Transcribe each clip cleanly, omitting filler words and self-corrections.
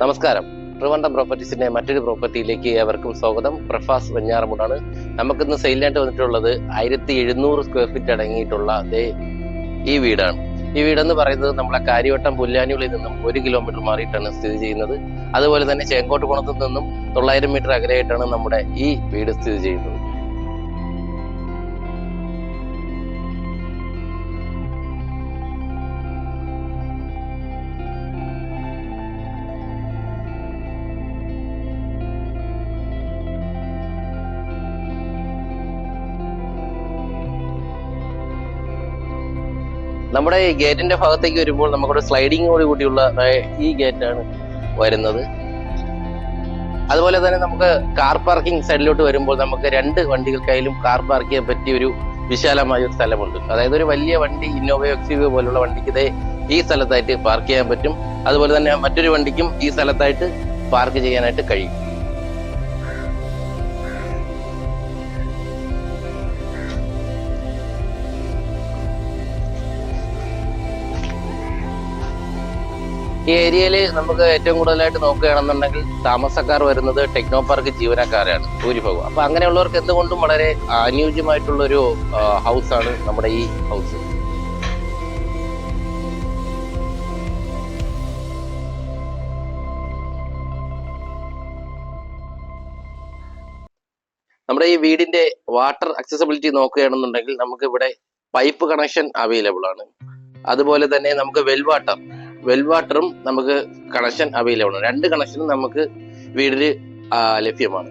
നമസ്കാരം. ട്രിവാൻഡ്രം പ്രോപ്പർട്ടീസിന്റെ മറ്റൊരു പ്രോപ്പർട്ടിയിലേക്ക് ഏവർക്കും സ്വാഗതം. പ്രഫാസ് വെഞ്ഞാറമൂടാണ്. നമുക്കിന്ന് സെയിലായിട്ട് വന്നിട്ടുള്ളത് 1700 സ്ക്വയർ ഫീറ്റ് അടങ്ങിയിട്ടുള്ള ഈ വീടാണ്. ഈ വീടെന്ന് പറയുന്നത് നമ്മളെ കാര്യവട്ടം പുല്ലാനിയിൽ നിന്നും 1 കിലോമീറ്റർ മാറിയിട്ടാണ് സ്ഥിതി ചെയ്യുന്നത്. അതുപോലെ തന്നെ ചേങ്കോട്ടുകുണത്തു നിന്നും 900 മീറ്റർ അകലെയായിട്ടാണ് നമ്മുടെ ഈ വീട് സ്ഥിതി ചെയ്യുന്നത്. നമ്മുടെ ഈ ഗേറ്റിന്റെ ഭാഗത്തേക്ക് വരുമ്പോൾ നമുക്കൊരു സ്ലൈഡിങ്ങോട് കൂടിയുള്ള ഈ ഗേറ്റാണ് വരുന്നത്. അതുപോലെ തന്നെ നമുക്ക് കാർ പാർക്കിംഗ് സൈഡിലോട്ട് വരുമ്പോൾ നമുക്ക് 2 വണ്ടികൾക്കായാലും കാർ പാർക്ക് ചെയ്യാൻ പറ്റിയ ഒരു വിശാലമായ ഒരു സ്ഥലമുണ്ട്. അതായത് ഒരു വലിയ വണ്ടി, ഇന്നോവ എക്സ്യൂവി പോലുള്ള വണ്ടിക്ക് ഈ സ്ഥലത്തായിട്ട് പാർക്ക് ചെയ്യാൻ പറ്റും. അതുപോലെ തന്നെ മറ്റൊരു വണ്ടിക്കും ഈ സ്ഥലത്തായിട്ട് പാർക്ക് ചെയ്യാനായിട്ട് കഴിയും. ഈ ഏരിയയിൽ നമുക്ക് ഏറ്റവും കൂടുതലായിട്ട് നോക്കുകയാണെന്നുണ്ടെങ്കിൽ താമസക്കാർ വരുന്നത് ടെക്നോ പാർക്ക് ജീവനക്കാരാണ് ഭൂരിഭാഗം. അപ്പൊ അങ്ങനെയുള്ളവർക്ക് എന്തുകൊണ്ടും വളരെ അനുയോജ്യമായിട്ടുള്ളൊരു ഹൗസാണ് നമ്മുടെ ഈ ഹൗസ്. നമ്മുടെ ഈ വീടിന്റെ വാട്ടർ അക്സസിബിലിറ്റി നോക്കുകയാണെന്നുണ്ടെങ്കിൽ നമുക്ക് ഇവിടെ പൈപ്പ് കണക്ഷൻ അവൈലബിൾ ആണ്. അതുപോലെ തന്നെ നമുക്ക് വെൽ വാട്ടറും നമുക്ക് കണക്ഷൻ അവൈലബിൾ ആണ്. 2 കണക്ഷനും നമുക്ക് വീടിൽ ലഭ്യമാണ്.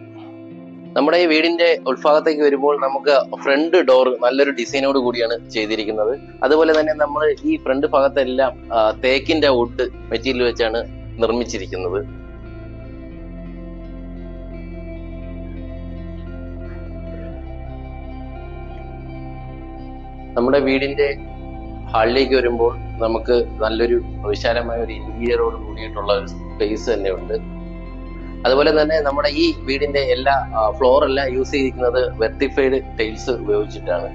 നമ്മുടെ ഈ വീടിന്റെ ഉൾഭാഗത്തേക്ക് വരുമ്പോൾ നമുക്ക് ഫ്രണ്ട് ഡോർ നല്ലൊരു ഡിസൈനോട് കൂടിയാണ് ചെയ്തിരിക്കുന്നത്. അതുപോലെ തന്നെ നമ്മൾ ഈ ഫ്രണ്ട് ഭാഗത്തെല്ലാം തേക്കിന്റെ വുഡ് മെറ്റീരിയൽ വെച്ചാണ് നിർമ്മിച്ചിരിക്കുന്നത്. നമ്മുടെ വീടിന്റെ ഹാളിലേക്ക് വരുമ്പോൾ നമുക്ക് നല്ലൊരു വിശാലമായ ഒരു ഇന്റീരിയറോട് കൂടിയിട്ടുള്ള ഒരു സ്പേസ് തന്നെ ഉണ്ട്. അതുപോലെ തന്നെ നമ്മുടെ ഈ വീടിന്റെ എല്ലാ ഫ്ലോറെല്ലാം യൂസ് ചെയ്തിരിക്കുന്നത് വെർട്ടിഫൈഡ് ടൈൽസ് ഉപയോഗിച്ചിട്ടാണ്.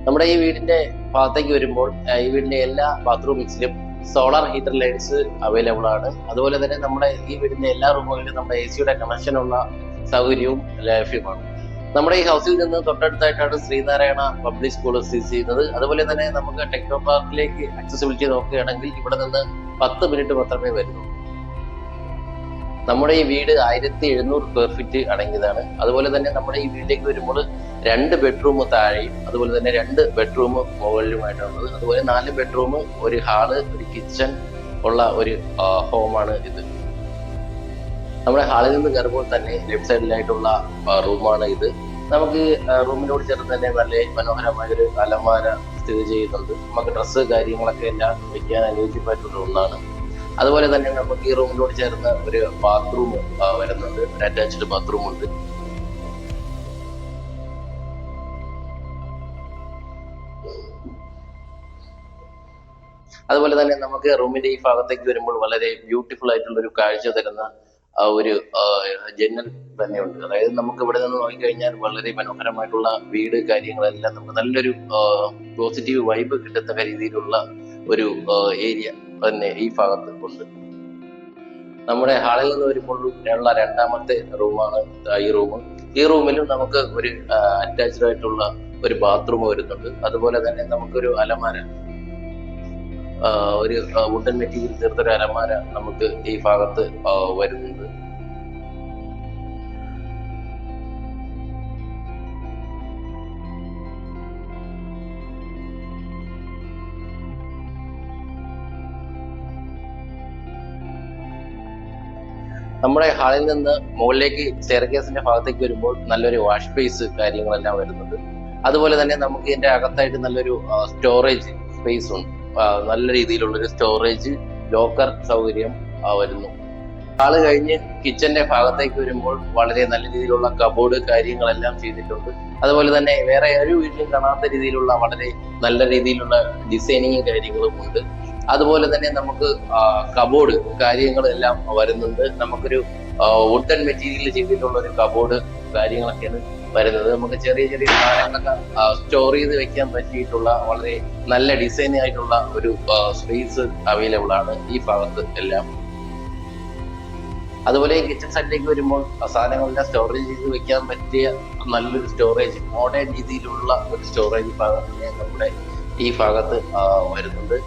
നമ്മുടെ ഈ വീടിന്റെ ഭാഗത്തേക്ക് വരുമ്പോൾ ഈ വീടിന്റെ എല്ലാ ബാത്റൂംസിലും സോളാർ ഹീറ്റർ ലൈറ്റ്സ് അവൈലബിൾ ആണ്. അതുപോലെ തന്നെ നമ്മുടെ ഈ വീടിന്റെ എല്ലാ റൂമുകളിലും നമ്മുടെ AC കണക്ഷനുള്ള സൗകര്യവും ലഭ്യമാണ്. നമ്മുടെ ഈ ഹൗസിൽ നിന്ന് തൊട്ടടുത്തായിട്ടാണ് ശ്രീനാരായണ പബ്ലിക് സ്കൂൾ സ്ഥിതി ചെയ്യുന്നത്. അതുപോലെ തന്നെ നമുക്ക് ടെക്നോ പാർക്കിലേക്ക് അക്സസിബിലിറ്റി നോക്കുകയാണെങ്കിൽ ഇവിടെ നിന്ന് 10 മിനിറ്റ് മാത്രമേ വരുന്നുള്ളൂ. നമ്മുടെ ഈ വീട് 1700 സ്ക്വയർ ഫീറ്റ് അടങ്ങിയതാണ്. അതുപോലെ തന്നെ നമ്മുടെ ഈ വീട്ടിലേക്ക് വരുമ്പോൾ 2 ബെഡ്റൂം താഴെയും അതുപോലെ തന്നെ 2 ബെഡ്റൂം മുകളിലുമായിട്ടുള്ളത്. അതുപോലെ 4 ബെഡ്റൂം, ഒരു ഹാള്, ഒരു കിച്ചൺ ഉള്ള ഒരു ഹോമാണ് ഇത്. നമ്മുടെ ഹാളിൽ നിന്ന് കയറുമ്പോൾ തന്നെ ലെഫ്റ്റ് സൈഡിലായിട്ടുള്ള റൂമാണ് ഇത്. നമുക്ക് റൂമിനോട് ചേർന്ന് തന്നെ നല്ല മനോഹരമായ ഒരു അലമാര സ്ഥിതി ചെയ്യുന്നുണ്ട്. നമുക്ക് ഡ്രസ്സ് കാര്യങ്ങളൊക്കെ എല്ലാം വെക്കാൻ അനുയോജ്യമായിട്ടുള്ള ഒന്നാണ്. അതുപോലെ തന്നെ നമുക്ക് ഈ റൂമിനോട് ചേർന്ന് ഒരു ബാത്റൂം വരുന്നുണ്ട്, ഒരു അറ്റാച്ച്ഡ് ബാത്റൂം ഉണ്ട്. അതുപോലെ തന്നെ നമുക്ക് റൂമിന്റെ ഈ ഭാഗത്തേക്ക് വരുമ്പോൾ വളരെ ബ്യൂട്ടിഫുൾ ആയിട്ടുള്ള ഒരു കാഴ്ച തരുന്ന ഒരു ജനൽ തന്നെയുണ്ട്. അതായത് നമുക്ക് ഇവിടെ നിന്ന് നോക്കിക്കഴിഞ്ഞാൽ വളരെ മനോഹരമായിട്ടുള്ള വീട് കാര്യങ്ങളെല്ലാം നമുക്ക് നല്ലൊരു പോസിറ്റീവ് വൈബ് കിട്ടത്തക്ക രീതിയിലുള്ള ഒരു ഏരിയ തന്നെ ഈ ഭാഗത്ത് ഉണ്ട്. നമ്മുടെ ഹാളിൽ നിന്ന് വരുമ്പോൾ ഉള്ള 2ാമത്തെ റൂമാണ് ഈ റൂം. ഈ റൂമിലും നമുക്ക് ഒരു അറ്റാച്ച്ഡ് ആയിട്ടുള്ള ഒരു ബാത്റൂം വരുന്നുണ്ട്. അതുപോലെ തന്നെ നമുക്കൊരു അലമാര, ഒരു വുഡൻ മെറ്റീരിയൽ ചേർത്തൊരു അലമാര നമുക്ക് ഈ ഭാഗത്ത് വരുന്നുണ്ട്. നമ്മുടെ ഹാളിൽ നിന്ന് മുകളിലേക്ക് സ്റ്റെയർകേസിന്റെ ഭാഗത്തേക്ക് വരുമ്പോൾ നല്ലൊരു വാഷ് സ്പേസ് കാര്യങ്ങളെല്ലാം വരുന്നുണ്ട്. അതുപോലെ തന്നെ നമുക്ക് ഇതിന്റെ അകത്തായിട്ട് നല്ലൊരു സ്റ്റോറേജ് സ്പേസ് ഉണ്ട്. നല്ല രീതിയിലുള്ളൊരു സ്റ്റോറേജ് ലോക്കർ സൗകര്യം വരുന്നു. ഹാള് കഴിഞ്ഞ് കിച്ചന്റെ ഭാഗത്തേക്ക് വരുമ്പോൾ വളരെ നല്ല രീതിയിലുള്ള കബോർഡ് കാര്യങ്ങളെല്ലാം ചെയ്തിട്ടുണ്ട്. അതുപോലെ തന്നെ വേറെ ഒരു വീട്ടിലും കാണാത്ത രീതിയിലുള്ള വളരെ നല്ല രീതിയിലുള്ള ഡിസൈനിങ് കാര്യങ്ങളും ഉണ്ട്. അതുപോലെ തന്നെ നമുക്ക് കബോർഡ് കാര്യങ്ങളെല്ലാം വരുന്നുണ്ട്. നമുക്കൊരു വുഡൻ മെറ്റീരിയൽ ചെയ്തിട്ടുള്ള ഒരു കബോർഡ് കാര്യങ്ങളൊക്കെയാണ് വരുന്നത്. നമുക്ക് ചെറിയ ചെറിയ സാധനങ്ങളൊക്കെ സ്റ്റോർ ചെയ്ത് വെക്കാൻ പറ്റിയിട്ടുള്ള വളരെ നല്ല ഡിസൈൻ ആയിട്ടുള്ള ഒരു സ്പേസ് അവൈലബിൾ ആണ് ഈ ഭാഗത്ത് എല്ലാം. അതുപോലെ ഈ കിച്ചൺ സെറ്റിലേക്ക് വരുമ്പോൾ സാധനങ്ങളെല്ലാം സ്റ്റോറേജ് ചെയ്ത് വെക്കാൻ പറ്റിയ നല്ലൊരു സ്റ്റോറേജ്, മോഡേൺ രീതിയിലുള്ള ഒരു സ്റ്റോറേജ് ഭാഗം നമ്മുടെ ഈ ഭാഗത്ത് വരുന്നുണ്ട്.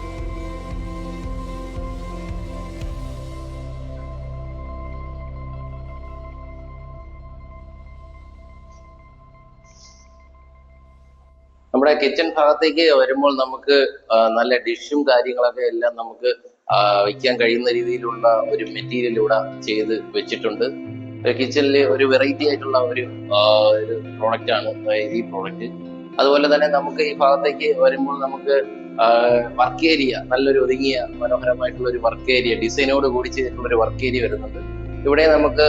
നമ്മുടെ കിച്ചൺ ഭാഗത്തേക്ക് വരുമ്പോൾ നമുക്ക് നല്ല ഡിഷും കാര്യങ്ങളൊക്കെ എല്ലാം നമുക്ക് വയ്ക്കാൻ കഴിയുന്ന രീതിയിലുള്ള ഒരു മെറ്റീരിയൽ ഇവിടെ ചെയ്ത് വെച്ചിട്ടുണ്ട്. കിച്ചണിൽ ഒരു വെറൈറ്റി ആയിട്ടുള്ള ഒരു പ്രോഡക്റ്റ് ആണ് ഈ പ്രോഡക്റ്റ്. അതുപോലെ തന്നെ നമുക്ക് ഈ ഭാഗത്തേക്ക് വരുമ്പോൾ നമുക്ക് വർക്ക് ഏരിയ, നല്ലൊരു ഒതുങ്ങിയ മനോഹരമായിട്ടുള്ള ഒരു വർക്ക് ഏരിയ, ഡിസൈനോട് കൂടി ചെയ്തിട്ടുള്ള ഒരു വർക്ക് ഏരിയ വരുന്നുണ്ട്. ഇവിടെ നമുക്ക്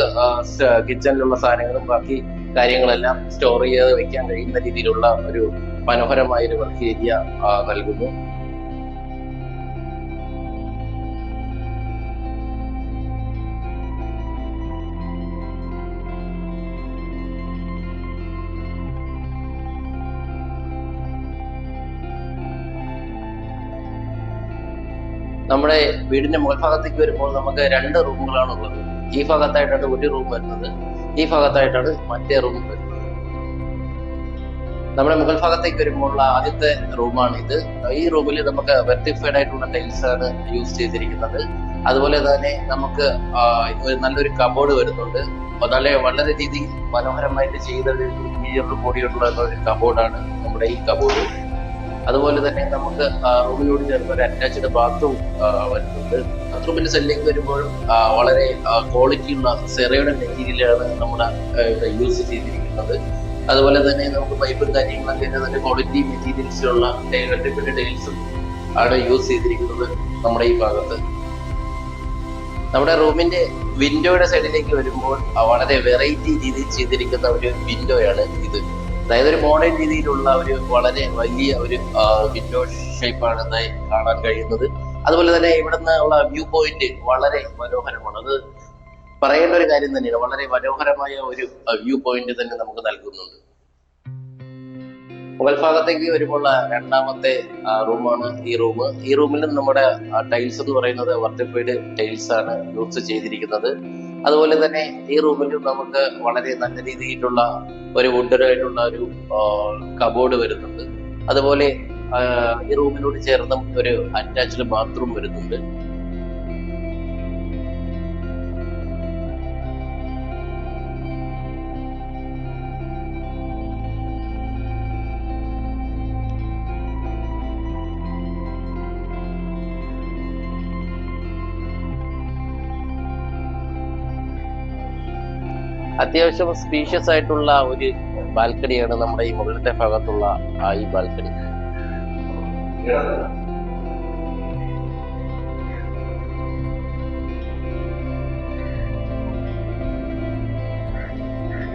കിച്ചണിലുള്ള സാധനങ്ങളും ബാക്കി കാര്യങ്ങളെല്ലാം സ്റ്റോർ ചെയ്ത് വെക്കാൻ കഴിയുന്ന രീതിയിലുള്ള ഒരു മനോഹരമായ ഒരു വർക്ക് ഏരിയ നൽകുന്നു. നമ്മുടെ വീടിന്റെ മുകൾ ഭാഗത്തേക്ക് വരുമ്പോൾ നമുക്ക് 2 റൂമുകളാണ് ഉള്ളത്. ഈ ഭാഗത്തായിട്ടാണ് ഒരു റൂം വരുന്നത്, ഈ ഭാഗത്തായിട്ടാണ് മറ്റേ റൂം വരുന്നത്. നമ്മുടെ മുകൾ ഭാഗത്തേക്ക് വരുമ്പോൾ ആദ്യത്തെ റൂമാണ് ഇത്. ഈ റൂമിൽ നമുക്ക് വെർട്ടിഫൈഡ് ആയിട്ടുള്ള ടൈൽസ് ആണ് യൂസ് ചെയ്തിരിക്കുന്നത്. അതുപോലെ തന്നെ നമുക്ക് നല്ലൊരു കബോർഡ് വരുന്നുണ്ട്. വളരെ രീതിയിൽ മനോഹരമായിട്ട് ചെയ്ത ഒരു ഇന്റീരിയർ കൂടിയുള്ള ഒരു കബോർഡാണ് നമ്മുടെ ഈ കബോർഡ്. അതുപോലെ തന്നെ നമുക്ക് റൂമിനോട് ചേർന്ന് ഒരു അറ്റാച്ച്ഡ് ബാത്റൂം വരുന്നുണ്ട്. ബാത്റൂമിന്റെ സെല്ലിലേക്ക് വരുമ്പോഴും വളരെ ക്വാളിറ്റിയുള്ള സെറയുടെ മെറ്റീരിയലാണ് നമ്മുടെ യൂസ് ചെയ്തിരിക്കുന്നത്. അതുപോലെ തന്നെ നമുക്ക് പൈപ്പും കാര്യങ്ങളൊക്കെ നല്ല ക്വാളിറ്റി മെറ്റീരിയൽസിലുള്ള ടൈൽസും ആണ് യൂസ് ചെയ്തിരിക്കുന്നത് നമ്മുടെ ഈ ഭാഗത്ത്. നമ്മുടെ റൂമിന്റെ വിൻഡോയുടെ സൈഡിലേക്ക് വരുമ്പോൾ വളരെ വെറൈറ്റി രീതിയിൽ ചെയ്തിരിക്കുന്ന ഒരു വിൻഡോയാണ് ഇത്. അതായത് ഒരു മോഡേൺ രീതിയിലുള്ള ഒരു വളരെ വലിയ ഒരു വിൻഡോ ഷേപ്പാണ് കാണാൻ കഴിയുന്നത്. അതുപോലെ തന്നെ ഇവിടുന്ന് ഉള്ള വ്യൂ പോയിന്റ് വളരെ മനോഹരമാണ്. അത് പറയേണ്ട ഒരു കാര്യം തന്നെയാണ്. വളരെ മനോഹരമായ ഒരു വ്യൂ പോയിന്റ് തന്നെ നമുക്ക് നൽകുന്നുണ്ട്. മുകൾ ഭാഗത്തേക്ക് വരുമ്പോൾ രണ്ടാമത്തെ റൂമാണ് ഈ റൂം. ഈ റൂമിൽ നമ്മുടെ ടൈൽസ് എന്ന് പറയുന്നത് വെർട്ടിഫൈഡ് ടൈൽസ് ആണ് യൂസ് ചെയ്തിരിക്കുന്നത്. അതുപോലെ തന്നെ ഈ റൂമിൽ നമുക്ക് വളരെ നല്ല രീതിയിലുള്ള ഒരു വുഡറായിട്ടുള്ള ഒരു കബോർഡ് വരുന്നുണ്ട്. അതുപോലെ ഈ റൂമിനോട് ചേർന്ന് ഒരു അറ്റാച്ച്ഡ് ബാത്റൂം വരുന്നുണ്ട്. അത്യാവശ്യം സ്പീഷ്യസ് ആയിട്ടുള്ള ഒരു ബാൽക്കണിയാണ് നമ്മുടെ ഈ മുകളിലത്തെ ഭാഗത്തുള്ള ഈ ബാൽക്കണി.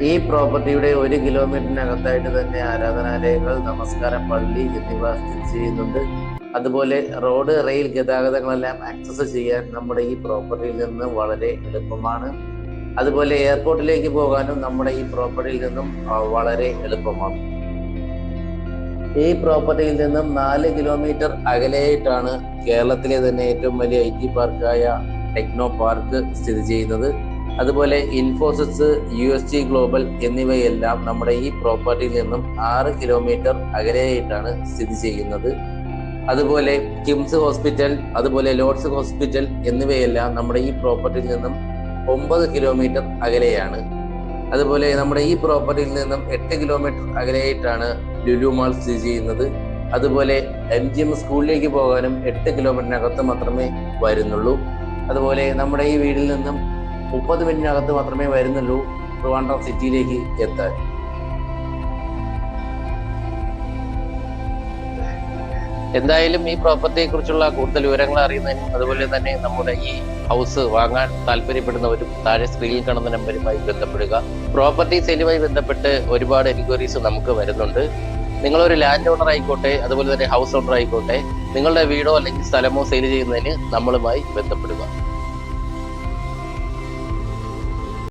ഈ പ്രോപ്പർട്ടിയുടെ 1 കിലോമീറ്ററിനകത്തായിട്ട് തന്നെ ആരാധനാലയങ്ങൾ, നമസ്കാരം, പള്ളി എന്നിവ സ്ഥിതി ചെയ്യുന്നുണ്ട്. അതുപോലെ റോഡ്, റെയിൽ ഗതാഗതങ്ങളെല്ലാം ആക്സസ് ചെയ്യാൻ നമ്മുടെ ഈ പ്രോപ്പർട്ടിയിൽ നിന്ന് വളരെ എളുപ്പമാണ്. അതുപോലെ എയർപോർട്ടിലേക്ക് പോകാനും നമ്മുടെ ഈ പ്രോപ്പർട്ടിയിൽ നിന്നും വളരെ എളുപ്പമാണ്. ഈ പ്രോപ്പർട്ടിയിൽ നിന്നും 4 കിലോമീറ്റർ അകലെയായിട്ടാണ് കേരളത്തിലെ തന്നെ ഏറ്റവും വലിയ IT പാർക്കായ ടെക്നോ പാർക്ക് സ്ഥിതി ചെയ്യുന്നത്. അതുപോലെ ഇൻഫോസിസ്, USG ഗ്ലോബൽ എന്നിവയെല്ലാം നമ്മുടെ ഈ പ്രോപ്പർട്ടിയിൽ നിന്നും 6 കിലോമീറ്റർ അകലെയായിട്ടാണ് സ്ഥിതി ചെയ്യുന്നത്. അതുപോലെ കിംസ് ഹോസ്പിറ്റൽ, അതുപോലെ ലോർഡ്സ് ഹോസ്പിറ്റൽ എന്നിവയെല്ലാം നമ്മുടെ ഈ പ്രോപ്പർട്ടിയിൽ നിന്നും 9 കിലോമീറ്റർ അകലെയാണ്. അതുപോലെ നമ്മുടെ ഈ പ്രോപ്പർട്ടിയിൽ നിന്നും 8 കിലോമീറ്റർ അകലെയായിട്ടാണ് ലുലു മാൾ സ്ഥിതി ചെയ്യുന്നത്. അതുപോലെ MGM സ്കൂളിലേക്ക് പോകാനും 8 കിലോമീറ്ററിനകത്ത് മാത്രമേ വരുന്നുള്ളൂ. അതുപോലെ നമ്മുടെ ഈ വീടിൽ നിന്നും 30 മിനിറ്റിനകത്ത് മാത്രമേ വരുന്നുള്ളൂ ട്രിവാൻഡ്രം സിറ്റിയിലേക്ക് എത്താൻ. എന്തായാലും ഈ പ്രോപ്പർട്ടിയെ കുറിച്ചുള്ള കൂടുതൽ വിവരങ്ങൾ അറിയുന്നതിനും അതുപോലെ തന്നെ നമ്മുടെ ഈ ഹൗസ് വാങ്ങാൻ താല്പര്യപ്പെടുന്നവരും താഴെ സ്ക്രീനിൽ കാണുന്ന നമ്പറുമായി ബന്ധപ്പെടുക. പ്രോപ്പർട്ടി സെയിലുമായി ബന്ധപ്പെട്ട് ഒരുപാട് എൻക്വയറീസ് നമുക്ക് വരുന്നുണ്ട്. നിങ്ങളൊരു ലാൻഡ് ഓണർ ആയിക്കോട്ടെ, അതുപോലെ തന്നെ ഹൗസ് ഓണർ ആയിക്കോട്ടെ, നിങ്ങളുടെ വീടോ അല്ലെങ്കിൽ സ്ഥലമോ സെയിൽ ചെയ്യുന്നതിന് നമ്മളുമായി ബന്ധപ്പെടുക.